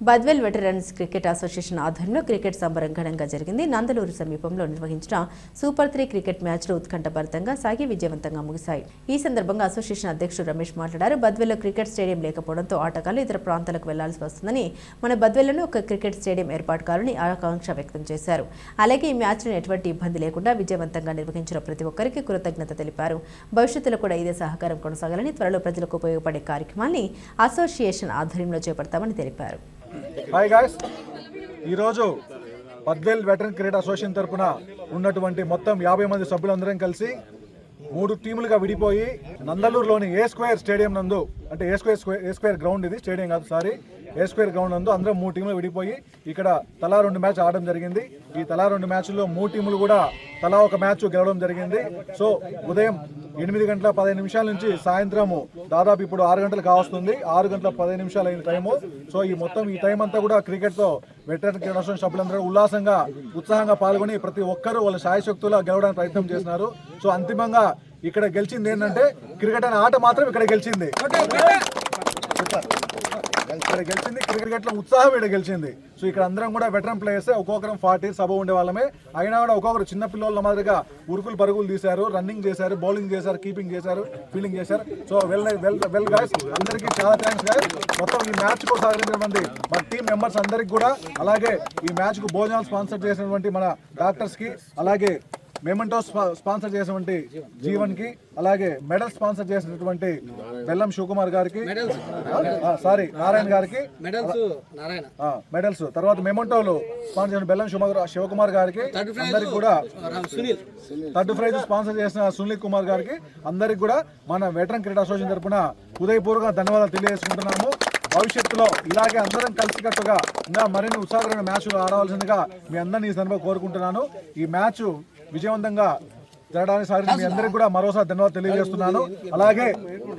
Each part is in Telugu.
బద్వేల్ వెటరన్స్ క్రికెట్ అసోసియేషన్ ఆధ్వర్యంలో క్రికెట్ సంబరం ఘనంగా జరిగింది. నందలూరు సమీపంలో నిర్వహించిన సూపర్ 3 క్రికెట్ మ్యాచ్లు ఉత్కంఠభరితంగా సాగి విజయవంతంగా ముగిశాయి. ఈ సందర్భంగా అసోసియేషన్ అధ్యక్షుడు రమేష్ మాట్లాడారు. బద్వేల్లో క్రికెట్ స్టేడియం లేకపోవడంతో ఆటగాళ్లు ఇతర ప్రాంతాలకు వెళ్లాల్సి వస్తుందని, మన బద్వేల్లోనే ఒక క్రికెట్ స్టేడియం ఏర్పాటు కావాలని ఆకాంక్ష వ్యక్తం చేశారు. అలాగే ఈ మ్యాచ్లను ఎటువంటి ఇబ్బంది లేకుండా విజయవంతంగా నిర్వహించిన ప్రతి ఒక్కరికి కృతజ్ఞత తెలిపారు. భవిష్యత్తులో కూడా ఇదే సహకారం కొనసాగాలని, త్వరలో ప్రజలకు ఉపయోగపడే కార్యక్రమాన్ని అసోసియేషన్ ఆధ్వర్యంలో చేపడతామని తెలిపారు. హాయ్ గాయ్స్, ఈరోజు బద్వేల్ వెటరన్ క్రికెట్ అసోసియేషన్ తరఫున ఉన్నటువంటి మొత్తం 50 మంది సభ్యులందరం కలిసి 3 టీములుగా విడిపోయి నందలూరులోని ఏ స్క్వేర్ స్టేడియం నందు, అంటే ఏ స్క్వేర్ గ్రౌండ్, ఇది స్టేడియం కాదు సారీ, ఏ స్క్వేర్ గ్రౌండ్ నందు అందరం 3 టీములు విడిపోయి ఇక్కడ తలా 2 మ్యాచ్ ఆడడం జరిగింది. ఈ తలా 2 మ్యాచ్ల్లో 3 టీములు కూడా తలా ఒక మ్యాచ్ గెలవడం జరిగింది. సో ఉదయం 8:15 నుంచి సాయంత్రము దాదాపు ఇప్పుడు 6 గంటలు కావస్తుంది. 6:15 అయిన టైము. సో ఈ టైం అంతా కూడా క్రికెట్తో వెటరన్ క్రికెట్ అసోసియేషన్ సభ్యులందరూ ఉత్సాహంగా పాల్గొని ప్రతి ఒక్కరూ వాళ్ళ శాయశక్తులా గెలవడానికి ప్రయత్నం చేస్తున్నారు. సో అంతిమంగా ఇక్కడ గెలిచింది ఏంటంటే క్రికెట్ అనే ఆట మాత్రం ఇక్కడ గెలిచింది. క్రికెట్ లో ఉత్సాహం ఇక్కడ గెలిచింది. సో ఇక్కడ అందరం కూడా వెటరన్ ప్లేయర్స్, ఒక్కొక్కరం 40 సభ ఉండే వాళ్ళమే. అయినా కూడా ఒక్కొక్కరు చిన్న పిల్లల మాదిరిగా ఉరుకులు పరుగులు తీశారు, రన్నింగ్ చేశారు, బౌలింగ్ చేశారు, కీపింగ్ చేశారు, ఫీల్డింగ్ చేశారు. సో వెల్ గాయ్స్, అందరికీ చాలా థ్యాంక్స్ గాయ్స్. మొత్తం ఈ మ్యాచ్ కు సహకరించినటువంటి మన టీం మెంబర్స్ అందరికి కూడా, అలాగే ఈ మ్యాచ్ కు భోజనాలు స్పాన్సర్ చేసినటువంటి మన డాక్టర్స్ కి, అలాగే మెమెంటో స్పాన్సర్ చేసినటువంటి జీవన్ కి, అలాగే మెడల్ స్పాన్సర్ చేసినటువంటి బెల్లం శివకుమార్ గారికి, నారాయణ గారికి మెడల్స్, తర్వాత మెమెంటోలు స్పాన్సర్ చేసిన బెల్లం శివకుమార్ గారికి, అందరికి కూడా థర్డ్ ప్రైజ్ స్పాన్సర్ చేసిన సునీల్ కుమార్ గారికి, అందరికి కూడా మన వెటరన్ క్రికెట్ అసోసియేషన్ తరఫున హృదయపూర్వక ధన్యవాదాలు తెలియజేసుకుంటున్నాము. భవిష్యత్తులో ఇలాగే అందరం కలిసికట్టుగా ఇంకా మరిన్ని ఉత్సాహకరమైన మ్యాచ్లు ఆడవలసిందిగా మీ అందరినీ ఈ సందర్భంగా కోరుకుంటున్నాను. ఈ మ్యాచ్ విజయవంతంగా జరగడానికి సారి మీ అందరికీ కూడా మరోసారి ధన్యవాదాలు తెలియజేస్తున్నాను. అలాగే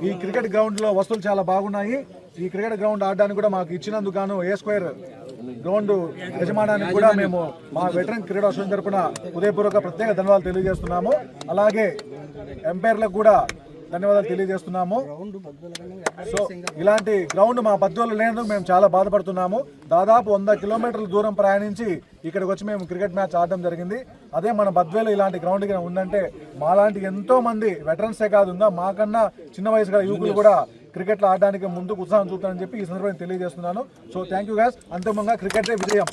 ఈ క్రికెట్ గ్రౌండ్ లో వస్తువులు చాలా బాగున్నాయి. ఈ క్రికెట్ గ్రౌండ్ ఆడడానికి కూడా మాకు ఇచ్చినందుకు గాను ఏ స్క్వేర్ గ్రౌండ్ యజమానానికి కూడా మేము మా వెటరన్ క్రికెట్ అసోసియేషన్ తరఫున హృదయపూర్వక ప్రత్యేక ధన్యవాదాలు తెలియజేస్తున్నాము. అలాగే ఎంపైర్లకు కూడా ధన్యవాదాలు తెలియజేస్తున్నాము. సో ఇలాంటి గ్రౌండ్ మా బద్వేల్లో లేనందుకు మేము చాలా బాధపడుతున్నాము. దాదాపు 100 కిలోమీటర్ల దూరం ప్రయాణించి ఇక్కడికి వచ్చి మేము క్రికెట్ మ్యాచ్ ఆడడం జరిగింది. అదే మన బద్వేలో ఇలాంటి గ్రౌండ్ ఉందంటే మాలాంటి ఎంతో మంది వెటరన్సే కాదు, ఇంకా మాకన్నా చిన్న వయసు గల యువకులు కూడా క్రికెట్లో ఆడడానికి ముందుకు ఉత్సాహం చూపుతారని చెప్పి ఈ సందర్భంగా తెలియజేస్తున్నాను. So thank you guys. అంతిమంగా క్రికెటే విజయం.